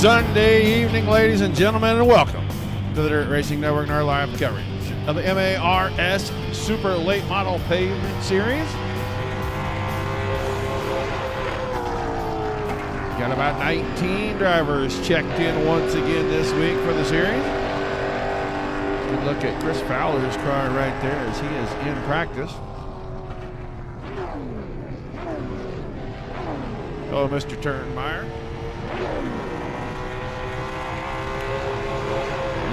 Sunday evening, ladies and gentlemen, and welcome to the Dirt Racing Network and our live coverage of the MARS Super Late Model Pavement Series. Got about 19 drivers checked in once again this week for the series. Good look at Chris Fowler's car right there as he is in practice. Hello, Mr. Turnmeyer.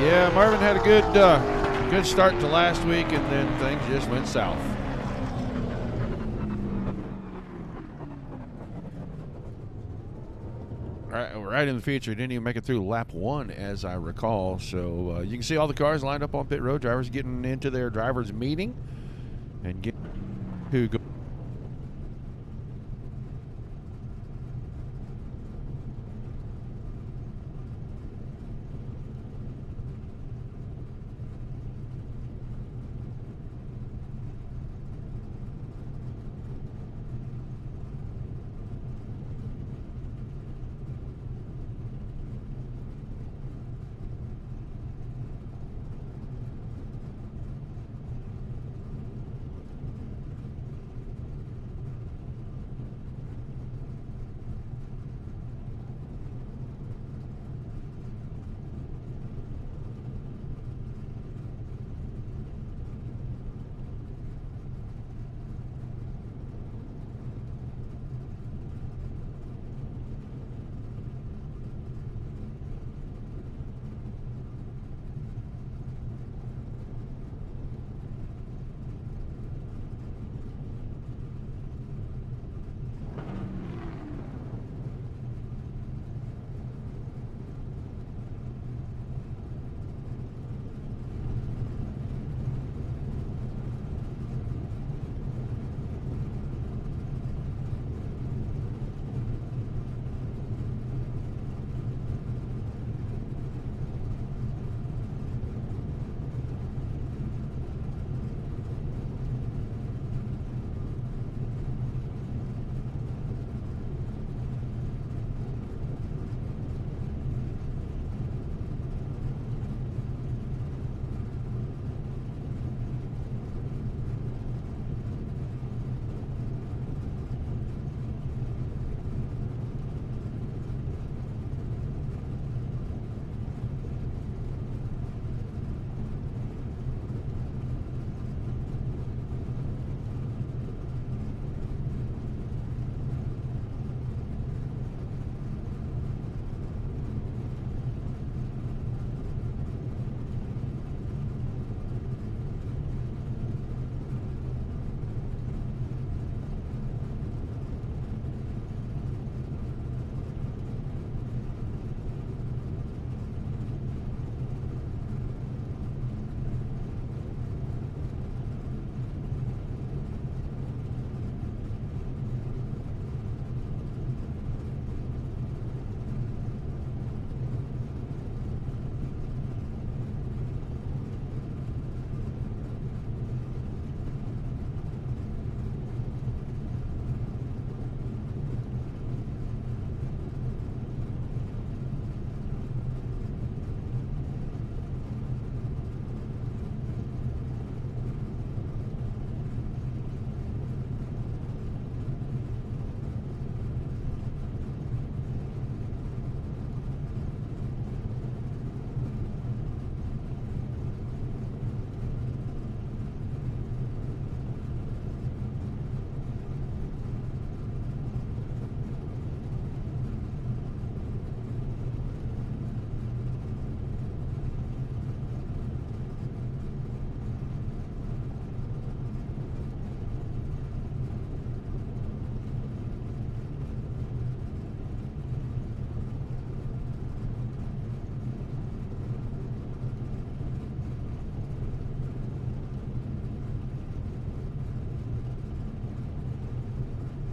Yeah, Marvin had a good start to last week, and then things just went south. Right in the feature, didn't even make it through lap one, as I recall. So you can see all the cars lined up on pit road. Drivers getting into their drivers' meeting and get to go.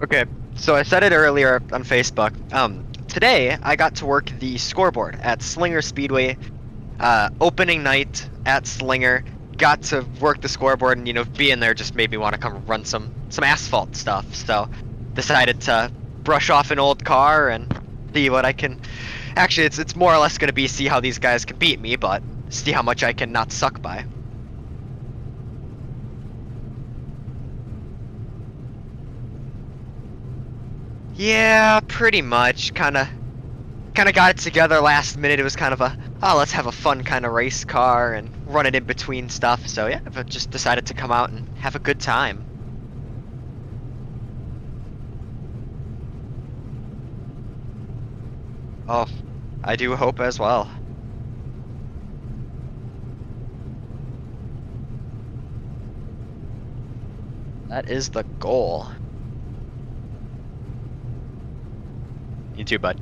Okay, so I said it earlier on Facebook. Today I got to work the scoreboard at Slinger Speedway. Opening night at Slinger. Got to work the scoreboard, and being there just made me want to come run some asphalt stuff. So decided to brush off an old car and see what I can Actually, it's more or less gonna be see how these guys can beat me, but see how much I can not suck by. Yeah, pretty much. Kind of got it together last minute. It was kind of a, oh, let's have a fun kind of race car and run it in between stuff. So yeah, I've just decided to come out and have a good time. Oh, I do hope as well. That is the goal. You too, bud.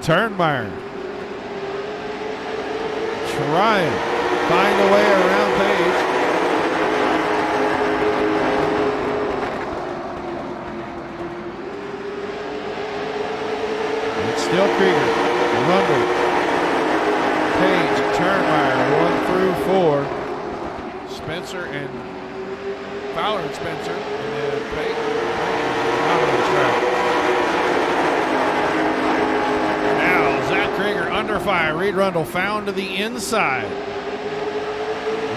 Turnmeyer trying to find a way around Page. It's still Krieger, Rundle, Page, Turnmeyer, 1 through 4. Spencer and Fowler and Spencer, and then Page out on the track. Now Zach Krieger under fire. Reed Rundle found to the inside.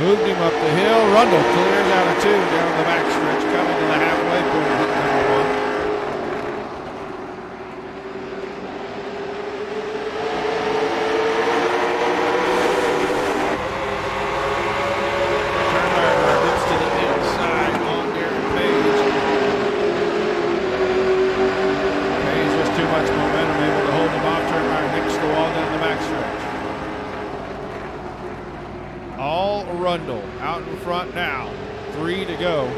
Moved him up the hill. Rundle clears out of 2 down the backstretch, coming to the halfway point. Number 1. Rundle out in front now. 3 to go.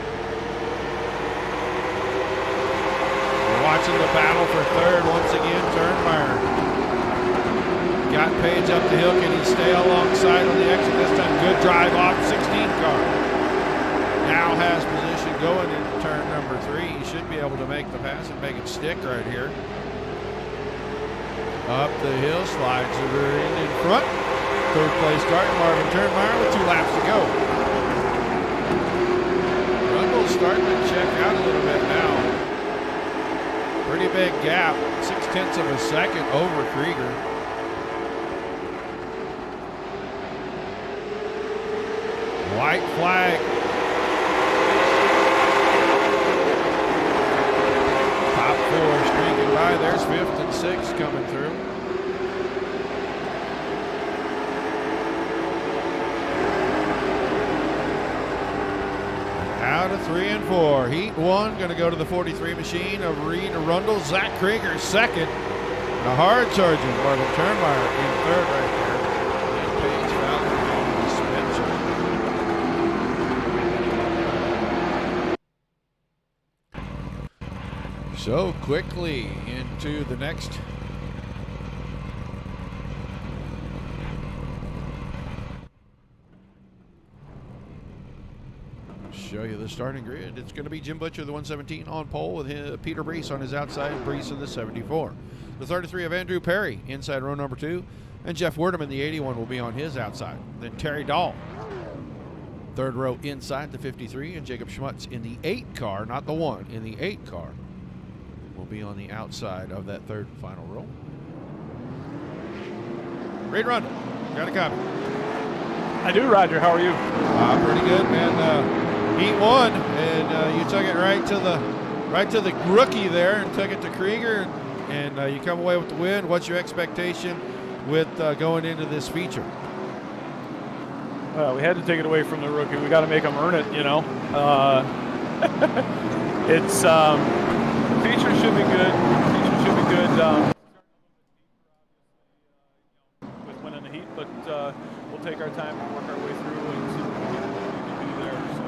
We're watching the battle for third once again. Turnmeyer got Page up the hill. Can he stay alongside on the exit this time? Good drive off 16 car. Now has position going into turn number 3. He should be able to make the pass and make it stick right here. Up the hill, slides it in front. Third place start, Marvin Turnmeyer with 2 laps to go. Rundle's starting to check out a little bit now. Pretty big gap, 0.6 of a second over Krieger. White flag. Top 4 streaking by. There's 5th and 6th coming through. Out of 3 and 4. Heat 1 going to go to the 43 machine of Reed Rundle. Zach Krieger second. And a hard charging Marvin Turnmeyer in third right there. And Page Fowler and Spencer. So quickly into the next show you the starting grid. It's going to be Jim Butcher, the 117 on pole, with Peter Brees on his outside, Brees in the 74. The 33 of Andrew Perry inside row number 2, and Jeff Werdeman, the 81, will be on his outside. Then Terry Dahl, third row inside the 53, and Jacob Schmutz in the 8 car, not the 1, in the 8 car, will be on the outside of that third and final row. Reed Rundle, got a copy? I do, Roger. How are you? Pretty good, man. Heat 1, and you took it right to the rookie there, and took it to Krieger, and you come away with the win. What's your expectation with going into this feature? We had to take it away from the rookie. We got to make him earn it, you know. It's feature should be good. Feature should be good. With winning the heat, but we'll take our time and work our way through and see what we can do there. So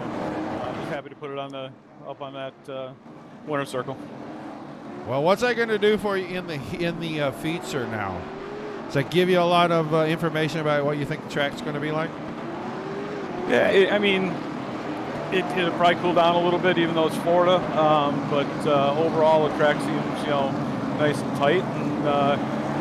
I'm just happy to put it on up on that winner circle. Well, what's that going to do for you in the feature now? Does that give you a lot of information about what you think the track's going to be like? Yeah, it'll probably cool down a little bit, even though it's Florida. But overall, the track seems nice and tight, and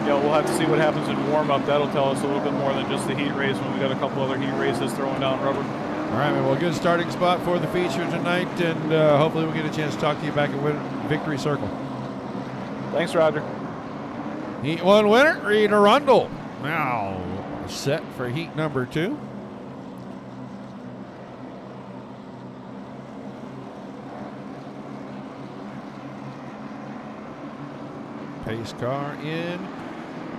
we'll have to see what happens in warm-up. That'll tell us a little bit more than just the heat race when we got a couple other heat races throwing down rubber. All right, man. Well, good starting spot for the feature tonight, and hopefully we'll get a chance to talk to you back at Victory Circle. Thanks, Roger. Heat 1 winner, Reed Rundle. Now set for heat number 2. Pace car in.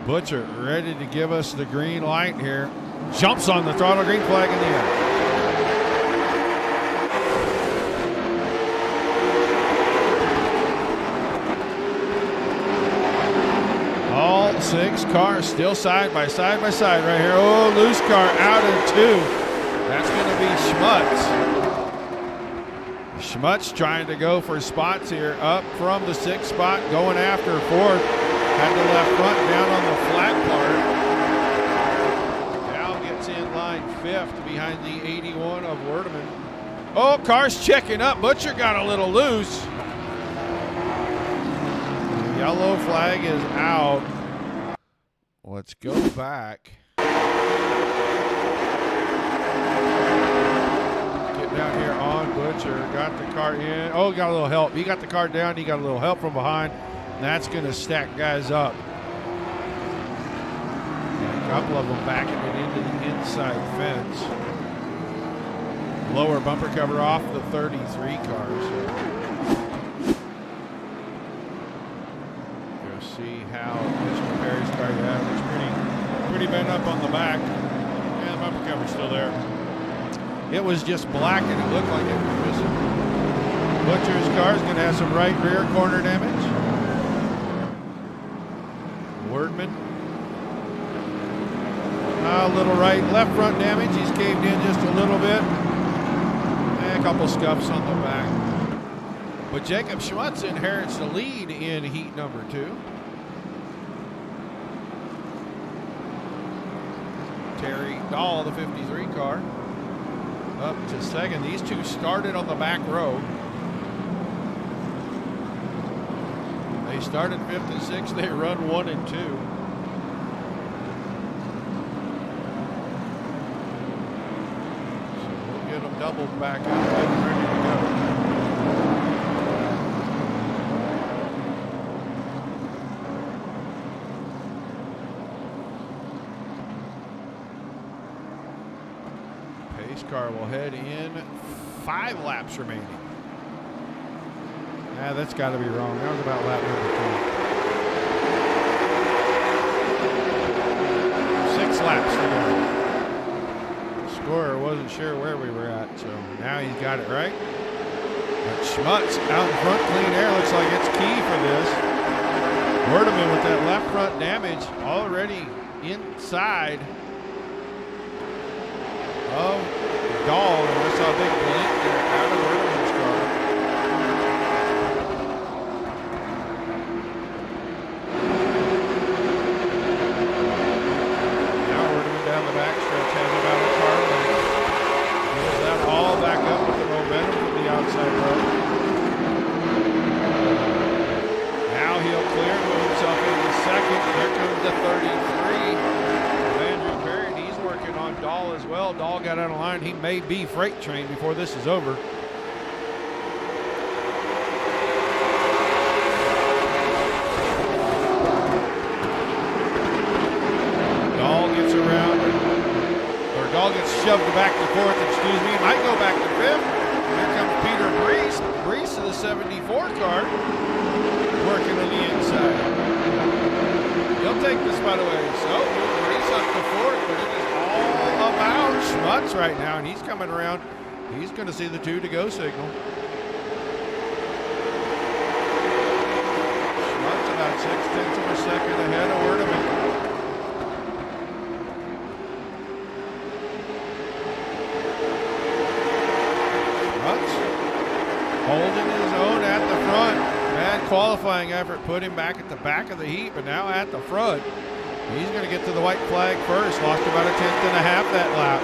Butcher ready to give us the green light here. Jumps on the throttle, green flag in the air. All 6 cars still side by side right here. Oh, loose car out of 2. That's going to be Schmutz. Schmutz trying to go for spots here, up from the 6th spot, going after 4th. At the left front, down on the flat part. Now gets in line 5th behind the 81 of Werdeman. Oh, car's checking up. Butcher got a little loose. The yellow flag is out. Let's go back. Get down here on Butcher. Got the car in. Oh, got a little help. He got the car down. He got a little help from behind. That's going to stack guys up. A couple of them backing it into the inside fence. Lower bumper cover off the 33 car. So go see how Mr. Perry's car is pretty bent up on the back. And the bumper cover's still there. It was just black and it looked like it was missing. Butcher's car is going to have some right rear corner damage. Wordman. A little right left front damage. He's caved in just a little bit. And a couple scuffs on the back. But Jacob Schmutz inherits the lead in heat number 2. Terry Dahl, the 53 car, up to 2nd. These two started on the back row. They started 5th and 6th. They run 1 and 2. So we'll get them doubled back up and ready to go. Pace car will head in. 5 laps remaining. That's got to be wrong. That was about lap number 2. 6 laps to go. The scorer wasn't sure where we were at, so now he's got it right. But Schmutz out in front, clean air. Looks like it's key for this. Werdeman with that left front damage already inside of Dahl. And we saw a big blink there out of Werdeman's car. Dahl got out of line. He may be freight train before this is over. Dahl gets around, or Dahl gets shoved back to 4th, excuse me. Might go back to 5th. Here comes Peter Brees. Brees of the 74 car working on the inside. He'll take the spot away. So Brees up to 4th, but it is all about Schmutz right now, and he's coming around. He's going to see the 2-to-go signal. Schmutz about 0.6 of a second ahead of Werdeman. Schmutz holding his own at the front. Bad qualifying effort put him back at the back of the heat, but now at the front. He's going to get to the white flag first. Lost about 1.5 that lap.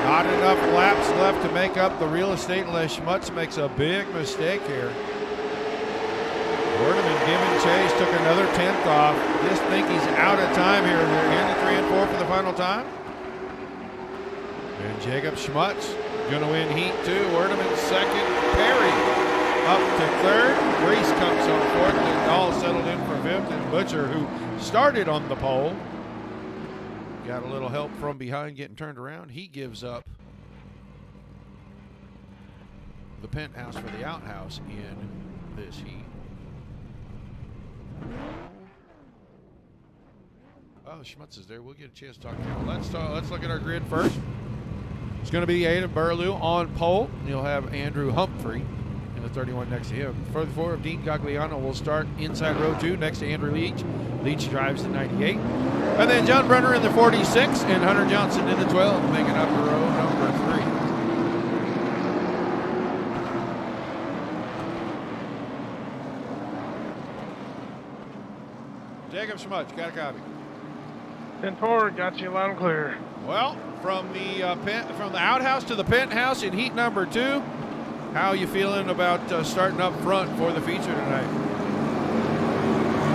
Not enough laps left to make up the real estate unless Schmutz makes a big mistake here. Werdeman giving chase, took another 10th off. Just think he's out of time here. They're into 3 and 4 for the final time. And Jacob Schmutz going to win heat 2. Werdeman 2nd. Perry up to 3rd. Reese comes on 4th, and Dahl settled in for 5th. And Butcher, who started on the pole, got a little help from behind getting turned around. He gives up the penthouse for the outhouse in this heat. Oh, Schmutz is there. We'll get a chance to talk to him. Let's look at our grid first. It's going to be Aidan Burlew on pole. You'll have Andrew Humphrey in the 31 next to him. Further forward, Dean Gagliano will start inside row 2 next to Andrew Leach. Leach drives the 98. And then John Brunner in the 46 and Hunter Johnson in the 12, making up row number 3. Jacob Schmutz, got a copy. 10-4, got you loud and clear. Well, from the outhouse to the penthouse in heat number 2, how are you feeling about starting up front for the feature tonight?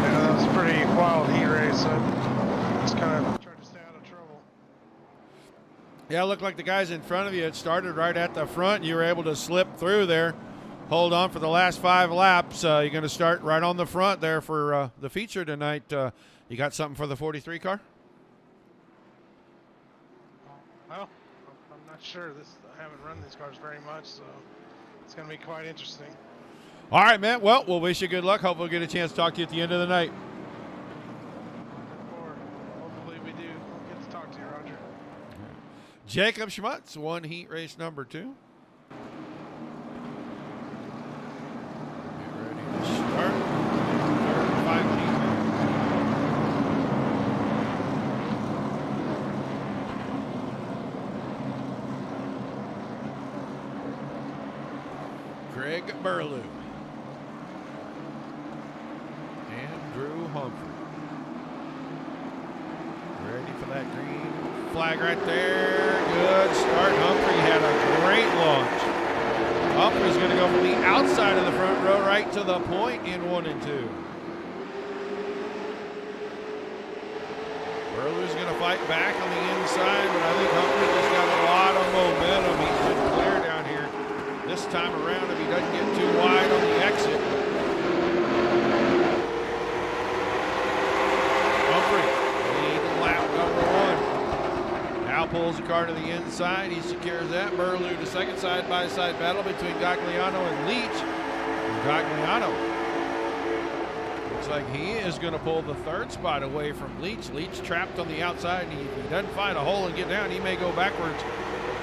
Yeah, that was a pretty wild heat race. I just kind of tried to stay out of trouble. Yeah, it looked like the guys in front of you had started right at the front. You were able to slip through there, hold on for the last 5 laps. You're going to start right on the front there for the feature tonight. You got something for the 43 car? Well, I'm not sure. I haven't run these cars very much, so it's going to be quite interesting. All right, man. Well, we'll wish you good luck. Hope we'll get a chance to talk to you at the end of the night. Hopefully we do. We'll get to talk to you, Roger. Jacob Schmutz won heat race number 2. Get ready to start. Third and final heat race. Greg Burlew. Andrew Humphrey. Ready for that green flag right there. Good start. Humphrey had a great launch. Humphrey's going to go from the outside of the front row right to the point in 1 and 2. Burlew's going to fight back on the inside, but I think Humphrey just got a lot of momentum. He should clear down here this time around if he doesn't get too wide on the exit. Humphrey, lead lap number 1. Now pulls the car to the inside. He secures that. Burlew to second, side-by-side battle between Gagliano and Leach. Gagliano looks like he is going to pull the 3rd spot away from Leach. Leach trapped on the outside. If he doesn't find a hole and get down, he may go backwards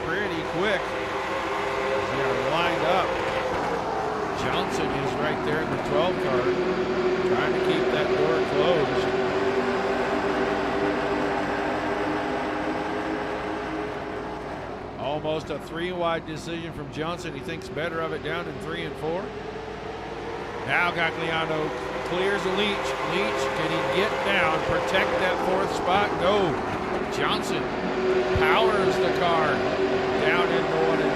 pretty quick. They are lined up. Johnson is right there in the 12 car, trying to keep that door closed. Almost a 3-wide decision from Johnson. He thinks better of it down in 3 and 4. Now Gagliano clears Leach. Leach, can he get down, protect that 4th spot? No. Johnson powers the car down into 1 and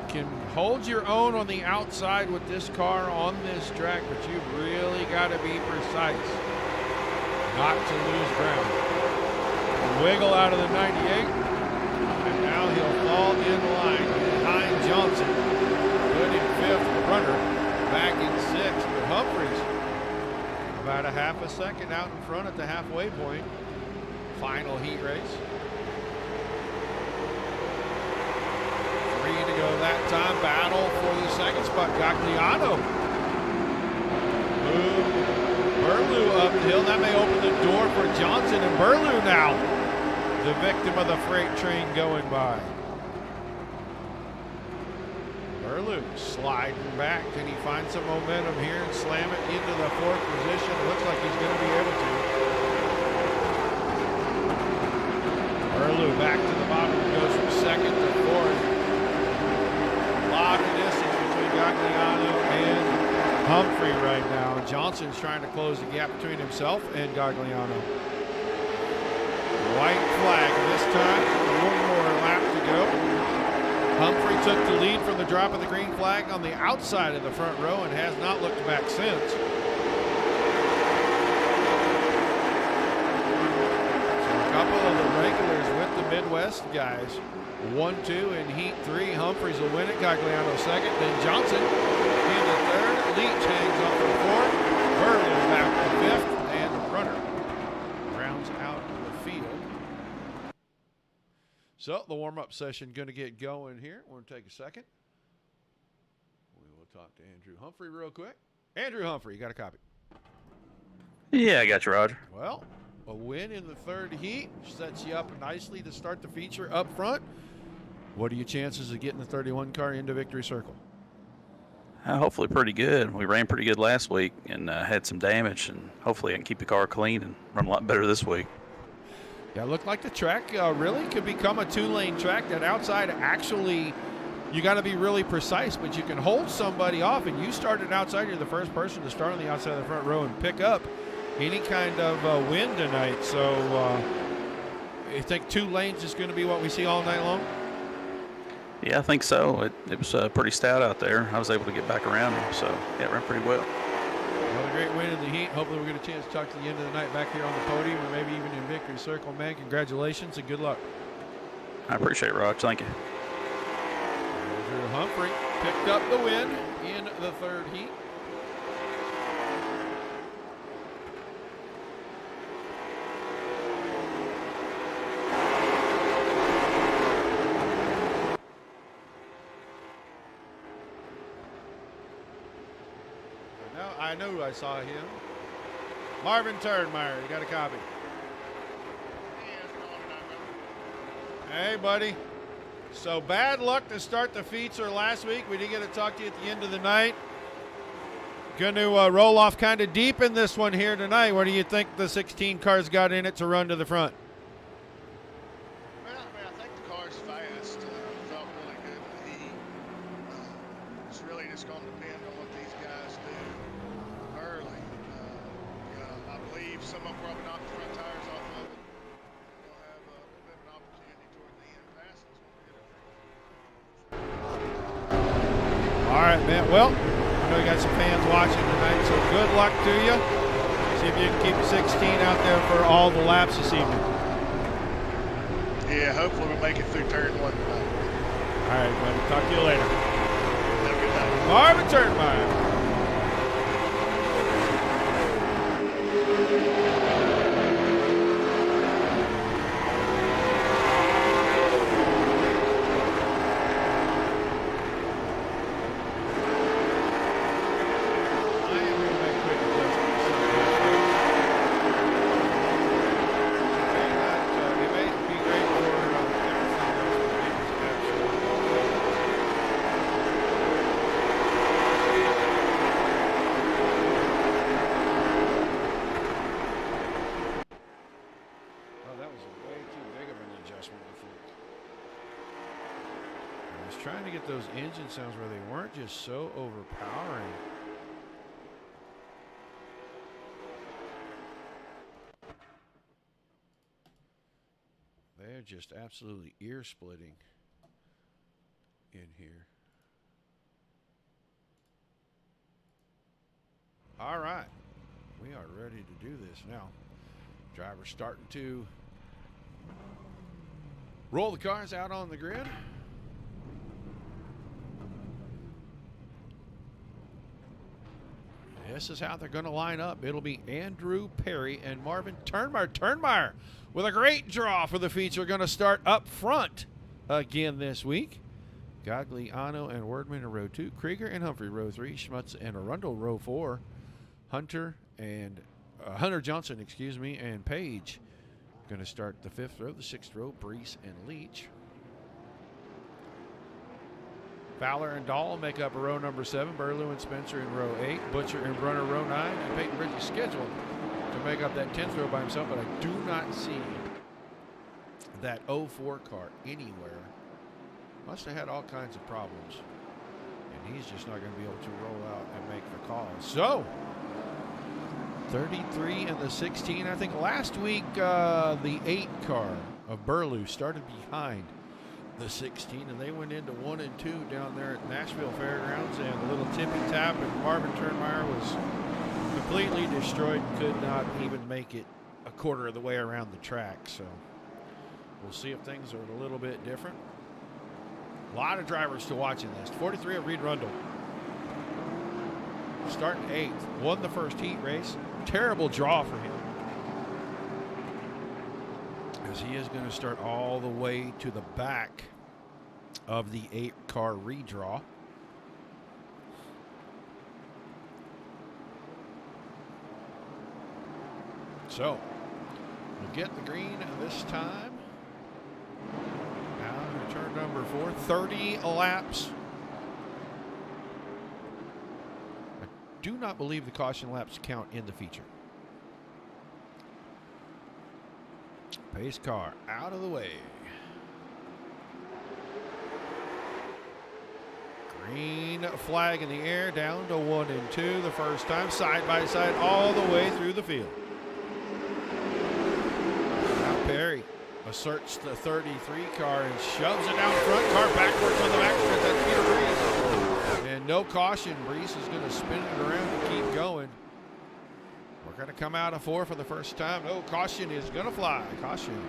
2. Can hold your own on the outside with this car on this track, but you've really got to be precise not to lose ground. Wiggle out of the 98, and now he'll fall in line behind Johnson. Good in 5th, runner back in 6th, but Humphreys about a half a second out in front at the halfway point. Final heat race. 3 to go that time. Battle for the 2nd spot. Gagliano. Burlew up the hill. That may open the door for Johnson, and Burlew now the victim of the freight train going by. Burlew sliding back. Can he find some momentum here and slam it into the 4th position? It looks like he's going to be able to. Burlew back to the bottom. Goes from 2nd to 4th. Lot of distance between Gagliano and Humphrey right now. Johnson's trying to close the gap between himself and Gagliano. White flag this time. 1 more lap to go. Humphrey took the lead from the drop of the green flag on the outside of the front row and has not looked back since. So a couple of the regulars with the Midwest guys. 1-2 in heat 3. Humphreys will win it. Gagliano 2nd. Then Johnson in the 3rd. Leach hangs on for 4th. Burlew back to 5th. And the runner rounds out the field. So the warm-up session going to get going here. We're going to take a second. We will talk to Andrew Humphrey real quick. Andrew Humphrey, you got a copy? Yeah, I got you, Roger. Well, a win in the 3rd heat sets you up nicely to start the feature up front. What are your chances of getting the 31 car into victory circle? Hopefully pretty good. We ran pretty good last week and had some damage, and hopefully I can keep the car clean and run a lot better this week. Yeah, it looked like the track really could become a 2-lane track. That outside actually you got to be really precise, but you can hold somebody off, and you started outside. You're the first person to start on the outside of the front row and pick up any kind of wind tonight. So you think 2 lanes is going to be what we see all night long? Yeah, I think so. It was pretty stout out there. I was able to get back around him, so yeah, it ran pretty well. Another great win in the heat. Hopefully we'll get a chance to talk to the end of the night back here on the podium, or maybe even in victory circle. Man, congratulations and good luck. I appreciate it, Rog. Thank you. Andrew Humphrey picked up the win in the 3rd heat. I know I saw him. Marvin Turnmeyer, you got a copy? Hey, buddy. So bad luck to start the feature last week. We did get to talk to you at the end of the night. Going to roll off kind of deep in this one here tonight. What do you think the 16 cars got in it to run to the front? Well, I think the car's fast. Felt really good in the heat. It's really just going to depend on what these guys do early. I believe some of them probably knocked the front tires off of it. They'll have a little bit of an opportunity toward the end passes when we get it. All right, man. Well, I know you got some fans watching tonight, so good luck to you. See if you can keep 16 out there for all the laps this evening. Yeah, hopefully we'll make it through turn 1 tonight. All right, buddy. Talk to you later. Have a good night. Marvin Turnmeyer. Trying to get those engine sounds where they weren't just so overpowering. They're just absolutely ear splitting in here. All right, we are ready to do this now. Driver's starting to roll the cars out on the grid. This is how they're going to line up. It'll be Andrew Perry and Marvin Turnmeyer. Turnmeyer with a great draw for the feature. Going to start up front again this week. Gagliano and Wordman in row 2. Krieger and Humphrey row 3. Schmutz and Arundel row 4. Hunter Johnson, and Page going to start the 5th row. The 6th row, Brees and Leach. Fowler and Dahl make up row number 7. Burlew and Spencer in row 8. Butcher and Brunner row 9. And Peyton Bridge is scheduled to make up that 10th row by himself, but I do not see that 04 car anywhere. Must have had all kinds of problems. And he's just not going to be able to roll out and make the call. So, 33 and the 16. I think last week the 8 car of Burlew started behind the 16, and they went into 1 and 2 down there at Nashville Fairgrounds, and a little tippy tap, and Marvin Turnmeyer was completely destroyed, could not even make it a quarter of the way around the track. So we'll see if things are a little bit different. A lot of drivers to watch in this. 43 of Reed Rundle, starting 8th, won the first heat race. Terrible draw for him, as he is going to start all the way to the back of the 8-car redraw. So we'll get the green this time. Now to turn number 4, 30 laps. I do not believe the caution laps count in the feature. Pace car out of the way. Green flag in the air, down to 1 and 2 the first time, side by side all the way through the field. Now Perry asserts the 33 car and shoves it down front. Car backwards on the backstretch. That's Peter Brees. And no caution. Brees is going to spin it around and keep going. We're going to come out of 4 for the first time. No, caution is going to fly. Caution.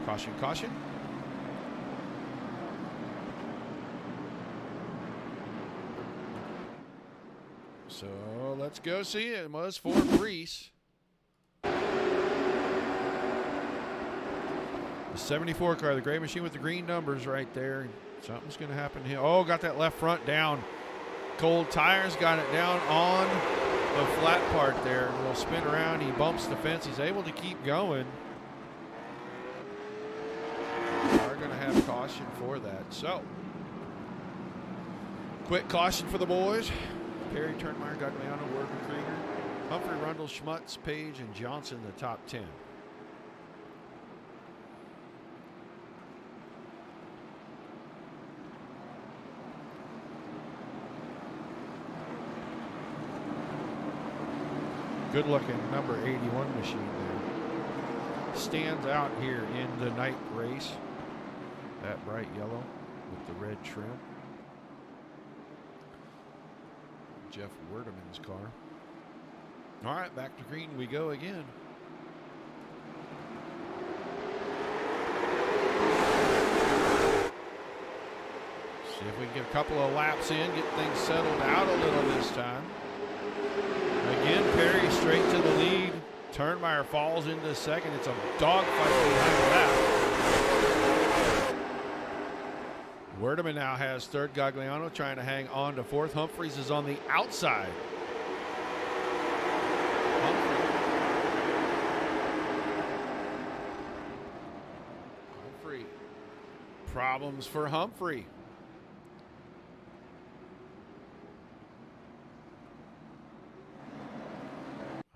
Caution, caution. So let's go see it. It was for Brees. The 74 car, the gray machine with the green numbers right there. Something's going to happen here. Oh, got that left front down. Cold tires, got it down on the flat part there. A little spin around. He bumps the fence. He's able to keep going. Are going to have caution for that. So, quick caution for the boys. Perry, Turnmeyer, Gagliano, Worden, Krieger, Humphrey, Rundle, Schmutz, Page, and Johnson, the top 10. Good looking number 81 machine there. Stands out here in the night race. That bright yellow with the red trim. Jeff Werdeman's car. All right, back to green we go again. See if we can get a couple of laps in, get things settled out a little this time. Again, Perry straight to the lead. Turnmeyer falls into second. It's a dogfight behind that. Werdeman now has third. Gagliano trying to hang on to fourth. Humphreys is on the outside. Humphrey. Problems for Humphrey.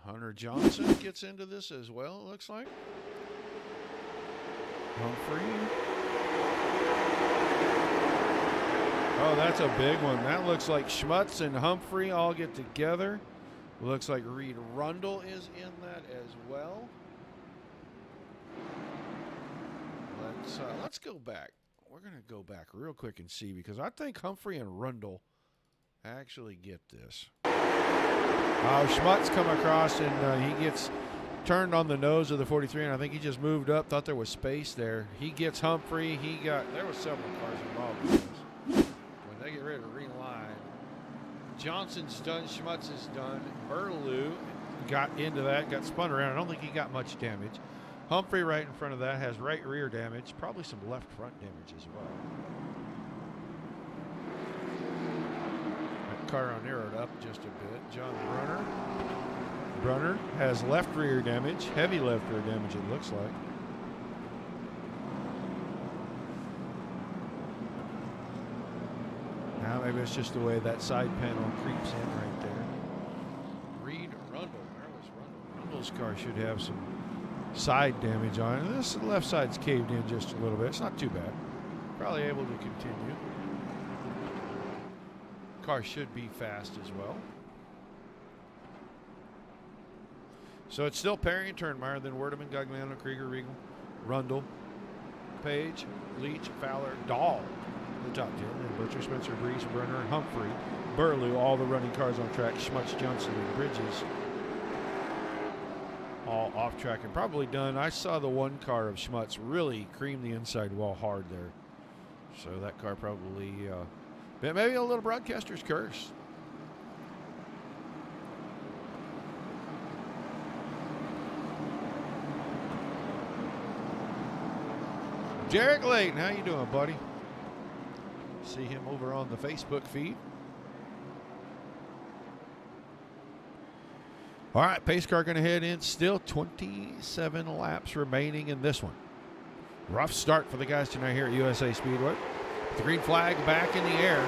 Hunter Johnson gets into this as well, it looks like. Humphrey. Oh, that's a big one. That looks like Schmutz and Humphrey all get together. Looks like Reed Rundle is in that as well. Let's go back. We're going to go back real quick and see, because I think Humphrey and Rundle actually get this. Schmutz come across and he gets turned on the nose of the 43, and I think he just moved up, thought there was space there. He gets Humphrey. There were several cars involved in this. When they get ready to reline, Johnson's done, Schmutz is done. Burlew got into that, got spun around. I don't think he got much damage. Humphrey right in front of that has right rear damage, probably some left front damage as well. That car narrowed up just a bit. John Brunner has left rear damage, heavy left rear damage it looks like. Now maybe it's just the way that side panel creeps in right there. Reed Rundle, there was Rundle. Rundle's car should have some side damage on it. This left side's caved in just a little bit. It's not too bad. Probably able to continue. Car should be fast as well. So it's still Perry and Turnmeyer, then Werdeman, Gagliano, Krieger, Regal, Rundle, Page, Leach, Fowler, Dahl, the top 10. Then Butcher, Spencer, Brees, Brenner, and Humphrey, Burlew, all the running cars on track, Schmutz, Johnson, and Bridges, all off track and probably done. I saw the one car of Schmutz really cream the inside wall hard there. So that car probably, maybe a little broadcaster's curse. Derek Layton, how you doing, buddy? See him over on the Facebook feed. All right, pace car going to head in. Still 27 laps remaining in this one. Rough start for the guys tonight here at USA Speedway. The green flag back in the air.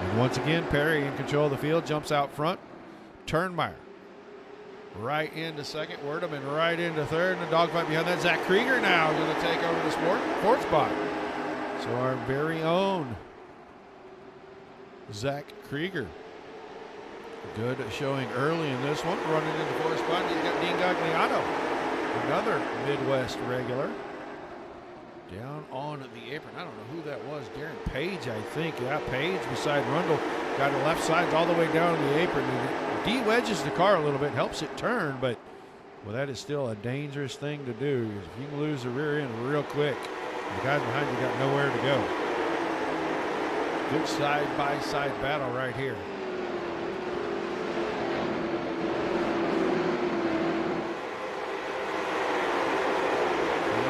And once again, Perry in control of the field, jumps out front. Turnmeyer right into second. Werdeman right into third. And a dogfight behind that. Zach Krieger now going to take over the fourth spot. So our very own Zach Krieger. Good showing early in this one. Running into fourth spot. He's got Dean Gagliano, another Midwest regular. Down on the apron. I don't know who that was. Darren Page, I think. Yeah, Page beside Rundle. Got the left side all the way down the apron. De-wedges the car a little bit. Helps it turn, but well, that is still a dangerous thing to do. If you can lose the rear end real quick, the guys behind you got nowhere to go. Good side-by-side battle right here.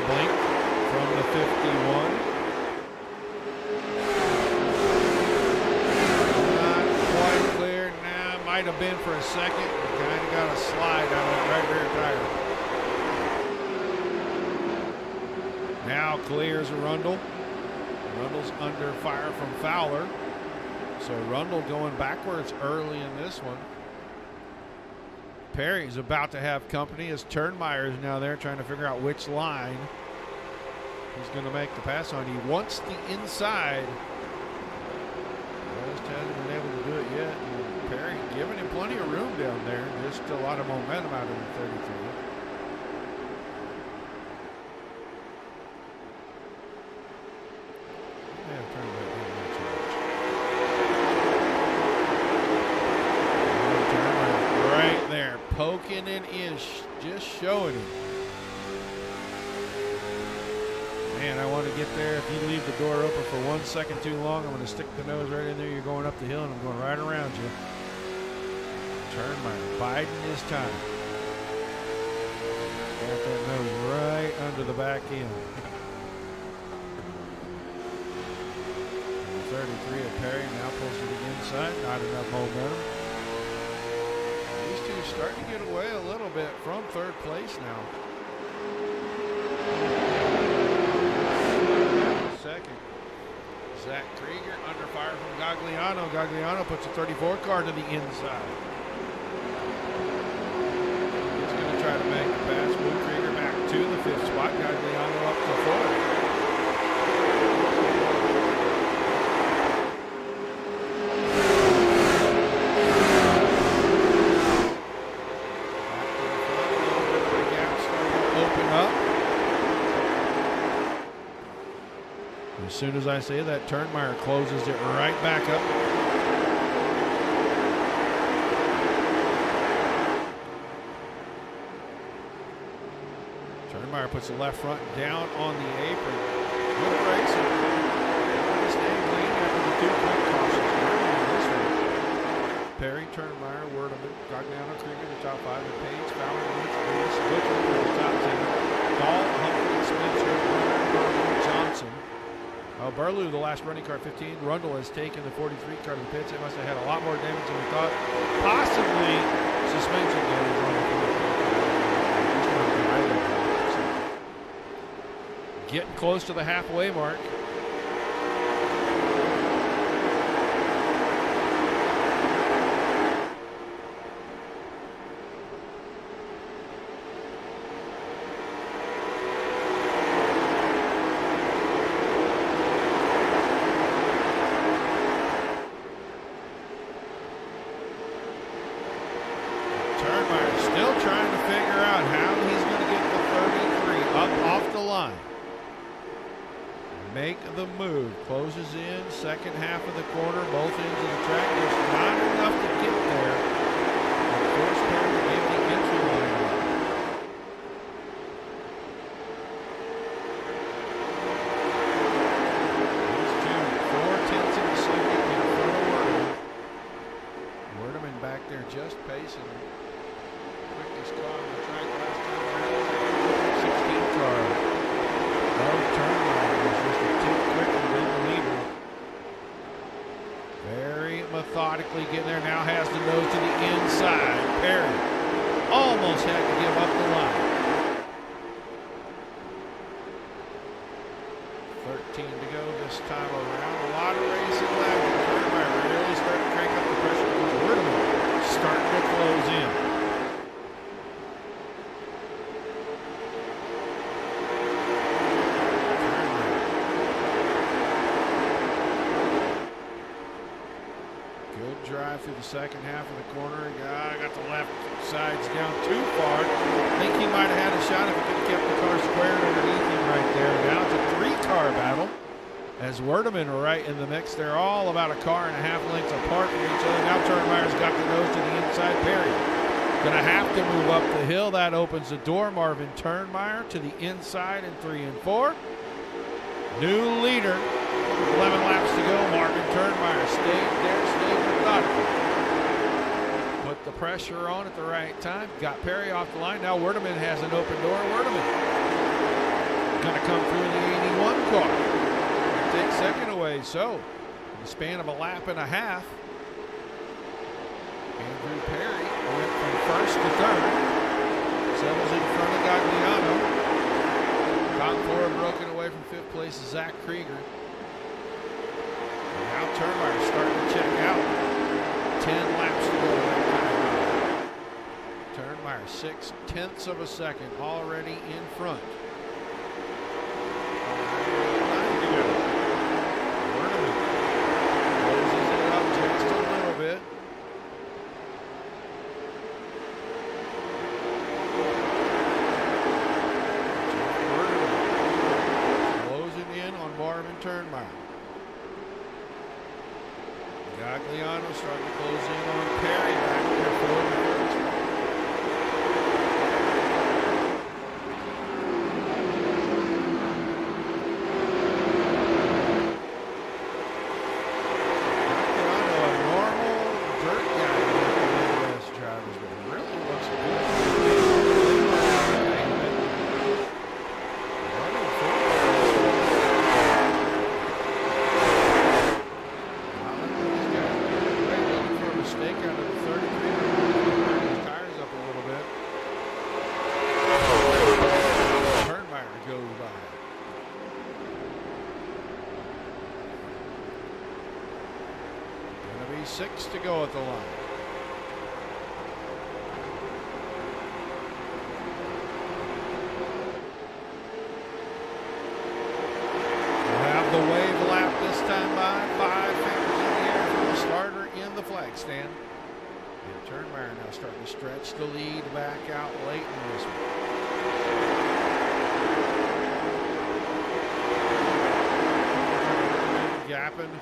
Blink from the 51. Not quite clear. Nah, might have been for a second. Kind of got a slide out of that right rear tire. Now clears Rundle. Rundle's under fire from Fowler. So Rundle going backwards early in this one. Perry's about to have company as Turnmeyer's now there trying to figure out which line he's going to make the pass on. He wants the inside. Just hasn't been able to do it yet. And Perry giving him plenty of room down there. There's still a lot of momentum out of the 33. Right there, poking it in, just showing him. Man, I want to get there. If you leave the door open for 1 second too long, I'm going to stick the nose right in there. You're going up the hill, and I'm going right around you. Turnmeyer biding his time. Got that nose right under the back end. 33 of Perry now pulls to the inside. Not enough momentum. These two starting to get away a little bit from third place now. Second. Zach Krieger under fire from Gagliano. Gagliano puts a 34 car to the inside. He's going to try to make the pass. Move Krieger back to the fifth spot. Gagliano up to fourth. As soon as I say that, Turnmeyer closes it right back up. Turnmeyer puts the left front down on the apron. Good racing. Staying clean after the 2 quick cautions. This one. Perry, Turnmeyer, Werdeman, Gagliano, Krieger, the top 5, and Page, Fowler, Lewis, Butcher for the top 10. Dahl, Humphrey, Spencer, Burlew, Johnson. Burlew, the last running car, 15. Rundle has taken the 43 car to the pits. It must have had a lot more damage than we thought. Possibly suspension damage on the getting close to the halfway mark. Make the move, closes in, second half of the corner, both ends of the track. There's not enough to get there. The first pair to give the entry line up. These two, 4/10 of a second in front of Werdeman. Werdeman back there just pacing. Quickest car on the track last time around. 16 car. Both Turnmeyer was just a tick quicker than the leader. Very methodically getting there. Now has the nose to the inside. Perry almost had to give up the line. 13 to go this time around. A lot of racing left. Turnmeyer really starting to crank up the pressure because Werdeman starting to close in. drive through the second half of the corner. Got the left sides down too far. I think he might have had a shot if he could have kept the car squared underneath him right there. Now it's a 3-car battle as Werdeman are right in the mix. They're all about a car and a half lengths apart from each other. Now Turnmeyer's got the nose to the inside. Perry going to have to move up the hill. That opens the door. Marvin Turnmeyer to the inside in 3 and 4. New leader. 11 laps to go. Marvin Turnmeyer stayed methodical. Put the pressure on at the right time. Got Perry off the line. Now Werdeman has an open door. Werdeman going to come through the 81 car. Take second away. So, in the span of a lap and a half, Andrew Perry went from first to third. Settles in front of Gagliano. Top 4 broken away from 5th place is Zach Krieger. And now Turnmeyer starting to check out. 10 laps to go. Turnmeyer 6/10 of a second already in front. Closes it up just a little bit. Closing in on Marvin Turnmeyer. Gagliano starting to close in on Perry back there for the third spot. Gagliano, a normal dirt guy in the Midwest drivers, but really looks good. Running forward. Mistake out of the 33. His tires up a little bit. Turnmeyer goes by. Gonna be 6 to go at the line. We'll have the wave lap this time by 5 fingers in the air from the starter in the flag stand. And Turnmeyer now starting to stretch the lead back out late in this one. Gapping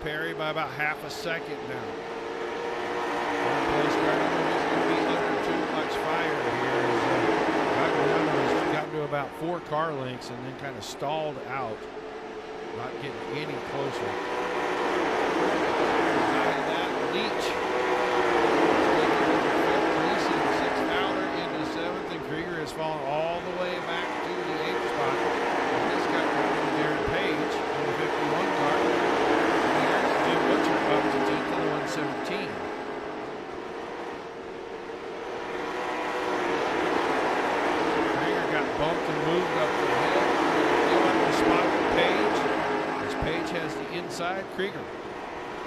Perry by about half a second now. One place where I don't know if he's going to be under too much fire here. Gagliano has gotten to about 4 car lengths and then kind of stalled out. Not getting any closer. Behind that, Leach. Racing 6th Fowler into 7th, and Krieger has fallen all the way back to the 8th spot. And this got Darren Page in the 51 car. And here's Jim Butcher up to 10th to the 117. Krieger got bumped and moved up the hill. Give up the spot for Page. Page has the inside. Krieger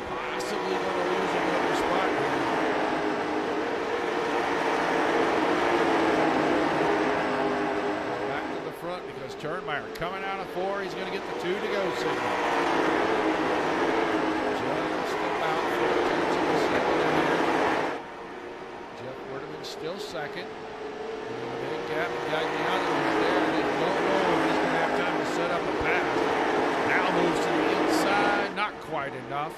possibly going to lose another spot here. Back to the front because Turnmeyer coming out of 4. He's going to get the 2 to go signal. Just about 4 tenths of a second in here. Jeff Werdeman still second. And a big gap. Gagliano is there. They don't know if he's going to have time to set up a pass. Now moves to the inside, not quite enough.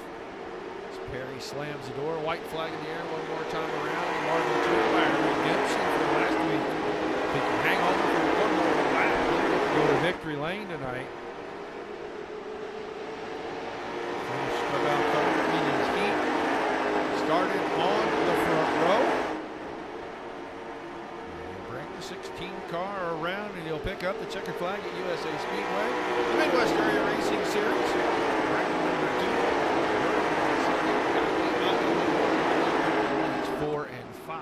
As Perry slams the door, white flag in the air one more time around. Marvin Turnmeyer, redemption from last week. If he can hang on for one more lap, he'll go to victory lane tonight. Finished about third in his heat. Started on the front row. Bring the 16 car around and he'll pick up the checkered flag at USA Speedway, the Midwest Area Racing Series. Rank number 2. 4 and 5.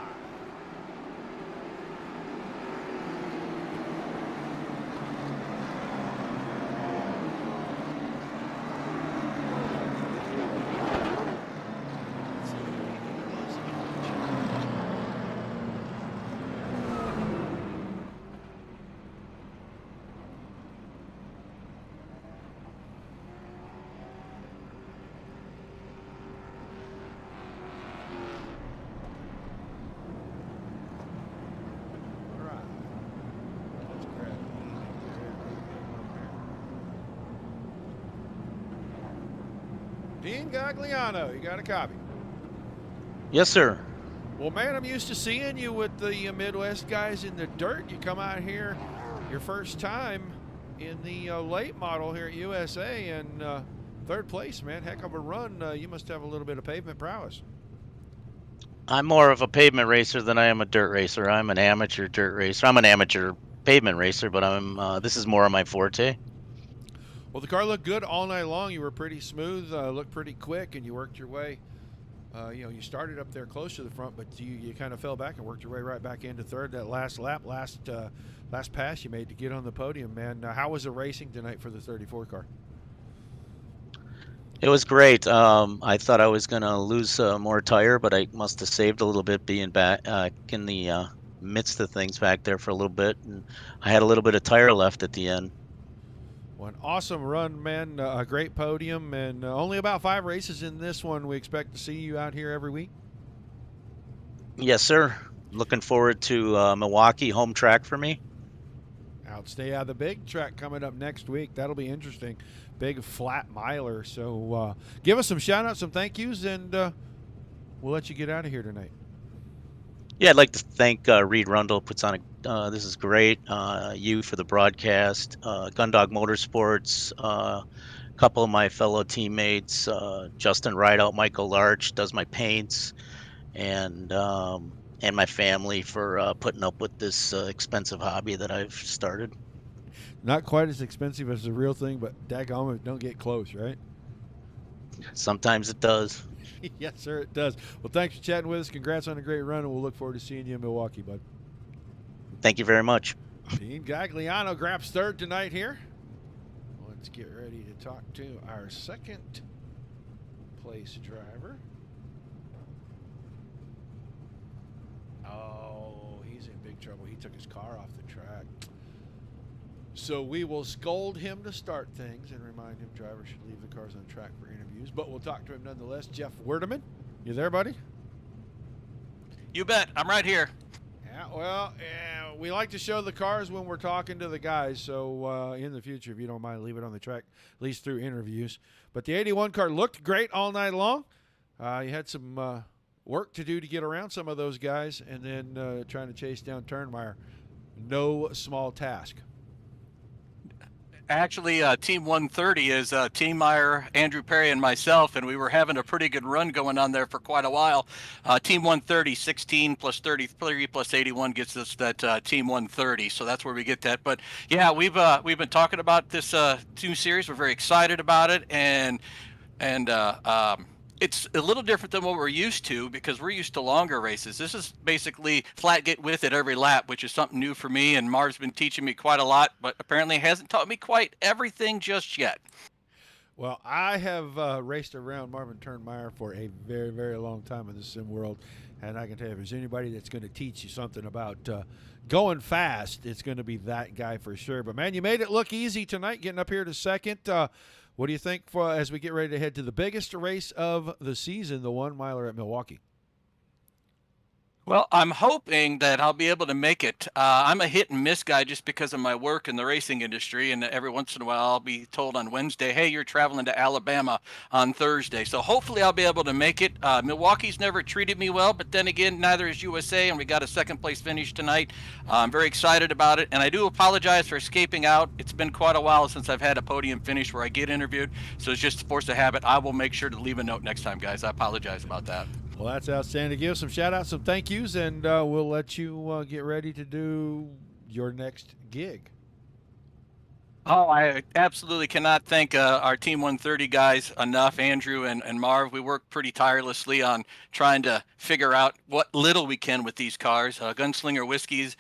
Dean Gagliano, you got a copy? Yes, sir. Well, man, I'm used to seeing you with the Midwest guys in the dirt. You come out here your first time in the late model here at USA and third place, man. Heck of a run. You must have a little bit of pavement prowess. I'm more of a pavement racer than I am a dirt racer. I'm an amateur dirt racer. I'm an amateur pavement racer, but this is more of my forte. Well, the car looked good all night long. You were pretty smooth, looked pretty quick, and you worked your way. You started up there close to the front, but you kind of fell back and worked your way right back into third. That last lap, last pass you made to get on the podium, man. How was the racing tonight for the 34 car? It was great. I thought I was going to lose more tire, but I must have saved a little bit being back in the midst of things back there for a little bit. And I had a little bit of tire left at the end. Well, an awesome run, man. A great podium, and only about 5 races in this one. We expect to see you out here every week. Yes, sir. Looking forward to Milwaukee, home track for me. Stay out of the big track coming up next week. That'll be interesting. Big flat miler. So give us some shout outs, some thank yous, and we'll let you get out of here tonight. Yeah, I'd like to thank Reed Rundle. Puts on this is great. You for the broadcast. Gundog Motorsports. A couple of my fellow teammates. Justin Rideout, Michael Larch does my paints, and my family for putting up with this expensive hobby that I've started. Not quite as expensive as the real thing, but daggone it, don't get close, right? Sometimes it does. Yes, sir, it does. Well, thanks for chatting with us. Congrats on a great run, and we'll look forward to seeing you in Milwaukee, bud. Thank you very much. Dean Gagliano grabs third tonight here. Let's get ready to talk to our second place driver. Oh, he's in big trouble. He took his car off the track. So we will scold him to start things and remind him drivers should leave the cars on the track for interviews. But we'll talk to him nonetheless. Jeff Werdeman, you there, buddy? You bet. I'm right here. Yeah, well, we like to show the cars when we're talking to the guys. So in the future, if you don't mind, leave it on the track, at least through interviews. But the 81 car looked great all night long. You had some work to do to get around some of those guys, and then trying to chase down Turnmeyer. No small task. Actually, Team 130 is Team Meyer, Andrew Perry, and myself, and we were having a pretty good run going on there for quite a while. Team 130, 16 plus 33 plus 81 gets us that Team 130, so that's where we get that. But yeah, we've been talking about this new series. We're very excited about it, and it's a little different than what we're used to because we're used to longer races. This is basically flat get with it every lap, which is something new for me. And Marv's been teaching me quite a lot, but apparently hasn't taught me quite everything just yet. Well, I have raced around Marvin Turnmeyer for a very, very long time in the sim world. And I can tell you, if there's anybody that's going to teach you something about going fast, it's going to be that guy for sure. But, man, you made it look easy tonight getting up here to second. What do you think as we get ready to head to the biggest race of the season, the 1 miler at Milwaukee? Well, I'm hoping that I'll be able to make it. I'm a hit and miss guy just because of my work in the racing industry. And every once in a while, I'll be told on Wednesday, hey, you're traveling to Alabama on Thursday. So hopefully I'll be able to make it. Milwaukee's never treated me well, but then again, neither is USA. And we got a second place finish tonight. I'm very excited about it. And I do apologize for escaping out. It's been quite a while since I've had a podium finish where I get interviewed. So it's just a force of habit. I will make sure to leave a note next time, guys. I apologize about that. Well, that's outstanding. Give us some shout-outs, some thank yous, and we'll let you get ready to do your next gig. Oh, I absolutely cannot thank our Team 130 guys enough, Andrew and Marv. We work pretty tirelessly on trying to figure out what little we can with these cars. Gunslinger Whiskey's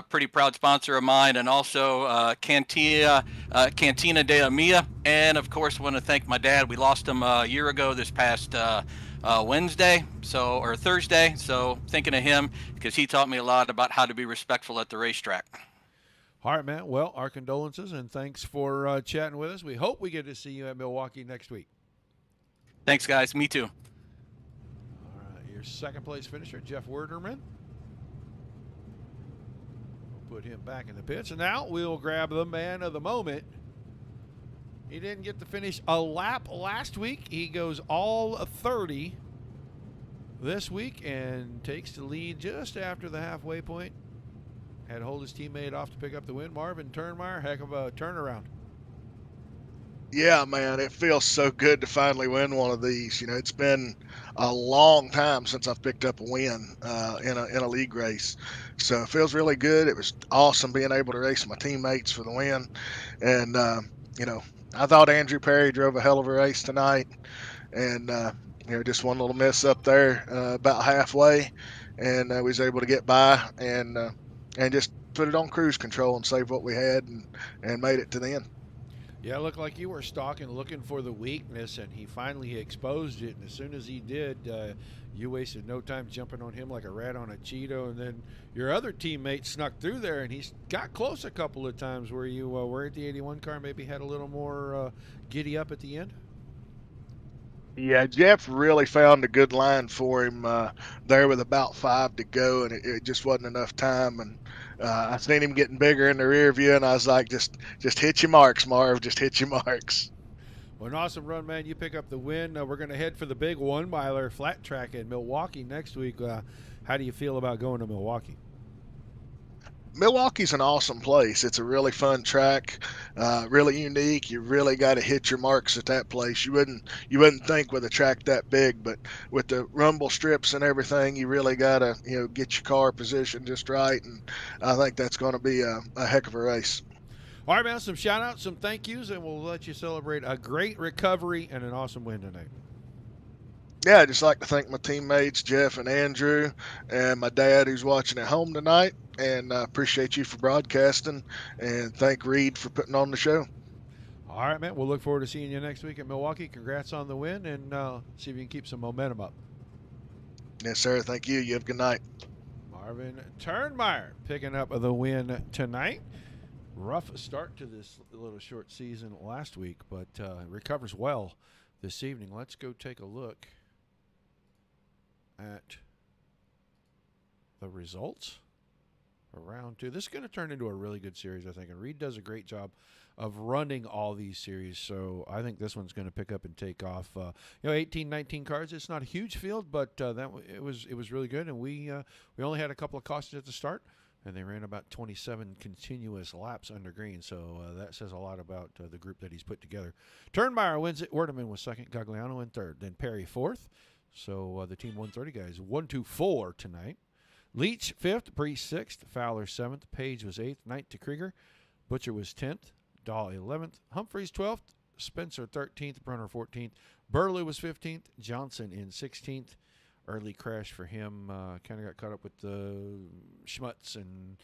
pretty proud sponsor of mine, and also Cantina de Amia. And, of course, want to thank my dad. We lost him a year ago this past Wednesday, or Thursday. So thinking of him because he taught me a lot about how to be respectful at the racetrack. All right, man. Well, our condolences and thanks for chatting with us. We hope we get to see you at Milwaukee next week. Thanks, guys. Me too. All right, your second place finisher, Jeff Werderman. We'll put him back in the pits. And now we'll grab the man of the moment, He didn't get to finish a lap last week. He goes all 30 this week and takes the lead just after the halfway point. Had to hold his teammate off to pick up the win. Marvin Turnmeyer, heck of a turnaround. Yeah, man, it feels so good to finally win one of these. You know, it's been a long time since I've picked up a win in a league race, so it feels really good. It was awesome being able to race my teammates for the win, and you know, I thought Andrew Perry drove a hell of a race tonight, and you know, just one little miss up there about halfway, and we was able to get by and just put it on cruise control and save what we had and made it to the end. Yeah, it looked like you were stalking, looking for the weakness, and he finally exposed it. And as soon as he did, you wasted no time jumping on him like a rat on a Cheeto. And then your other teammate snuck through there, and he got close a couple of times where you were at the 81 car, maybe had a little more giddy up at the end. Yeah, Jeff really found a good line for him there with about 5 to go, and it just wasn't enough time. And I seen him getting bigger in the rear view, and I was like, just hit your marks, Marv. Just hit your marks. Well, an awesome run, man. You pick up the win. We're going to head for the big 1-miler flat track in Milwaukee next week. How do you feel about going to Milwaukee? Milwaukee's an awesome place. It's a really fun track, really unique. You really got to hit your marks at that place. You wouldn't think with a track that big, but with the rumble strips and everything, you really got to get your car positioned just right. And I think that's going to be a heck of a race. All right, man. Some shout outs, some thank yous, and we'll let you celebrate a great recovery and an awesome win tonight. Yeah, I'd just like to thank my teammates, Jeff and Andrew, and my dad who's watching at home tonight. And I appreciate you for broadcasting, and thank Reed for putting on the show. All right, man. We'll look forward to seeing you next week in Milwaukee. Congrats on the win, and see if you can keep some momentum up. Yes, sir. Thank you. You have a good night. Marvin Turnmeyer picking up the win tonight. Rough start to this little short season last week, but recovers well this evening. Let's go take a look at the results for round 2. This is going to turn into a really good series, I think, and Reed does a great job of running all these series, so I think this one's going to pick up and take off. 18, 19 cars. It's not a huge field, but it was really good, and we only had a couple of cautions at the start, and they ran about 27 continuous laps under green, so that says a lot about the group that he's put together. Turnmeyer wins it. Werdeman was second. Gagliano in third. Then Perry fourth. So the Team 130 guys 1-2-4 tonight. Leach fifth. Brees sixth. Fowler seventh. Page was eighth. Knight to Krieger. Butcher was 10th. Dahl 11th. Humphreys 12th. Spencer 13th. Brunner 14th. Burlew was 15th. Johnson in 16th. Early crash for him. Kind of got caught up with Schmutz and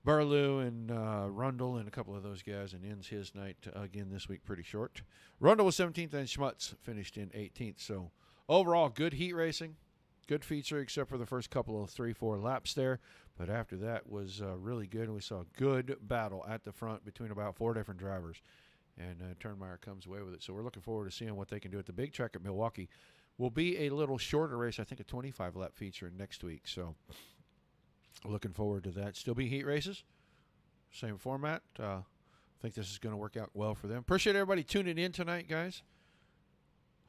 Burlew and Rundle and a couple of those guys, and ends his night again this week pretty short. Rundle was 17th, and Schmutz finished in 18th. So overall, good heat racing, good feature, except for the first couple of 3-4 laps there. But after that was really good, and we saw a good battle at the front between about 4 different drivers. And Turnmeyer comes away with it. So we're looking forward to seeing what they can do at the big track at Milwaukee. Will be a little shorter race, I think a 25-lap feature next week. So looking forward to that. Still be heat races, same format. I think this is going to work out well for them. Appreciate everybody tuning in tonight, guys.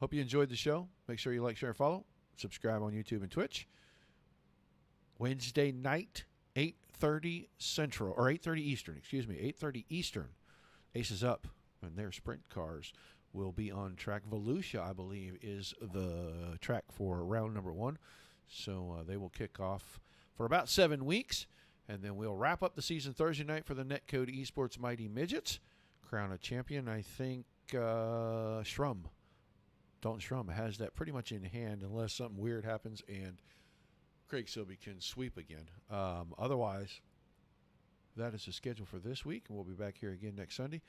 Hope you enjoyed the show. Make sure you like, share, and follow. Subscribe on YouTube and Twitch. Wednesday night, 8:30 Central, or 8:30 Eastern, 8:30 Eastern. Aces Up and their sprint cars will be on track. Volusia, I believe, is the track for round number 1. So they will kick off for about 7 weeks, and then we'll wrap up the season Thursday night for the Netcode Esports Mighty Midgets. Crown a champion, I think Dalton Schrum has that pretty much in hand unless something weird happens and Craig Silby can sweep again. Otherwise, that is the schedule for this week, and we'll be back here again next Sunday.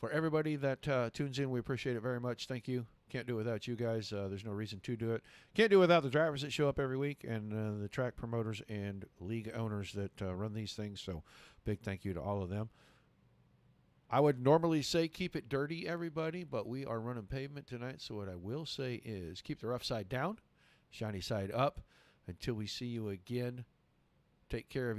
For everybody that tunes in, we appreciate it very much. Thank you. Can't do it without you guys. There's no reason to do it. Can't do it without the drivers that show up every week and the track promoters and league owners that run these things. So big thank you to all of them. I would normally say keep it dirty, everybody, but we are running pavement tonight. So what I will say is keep the rough side down, shiny side up. Until we see you again, take care of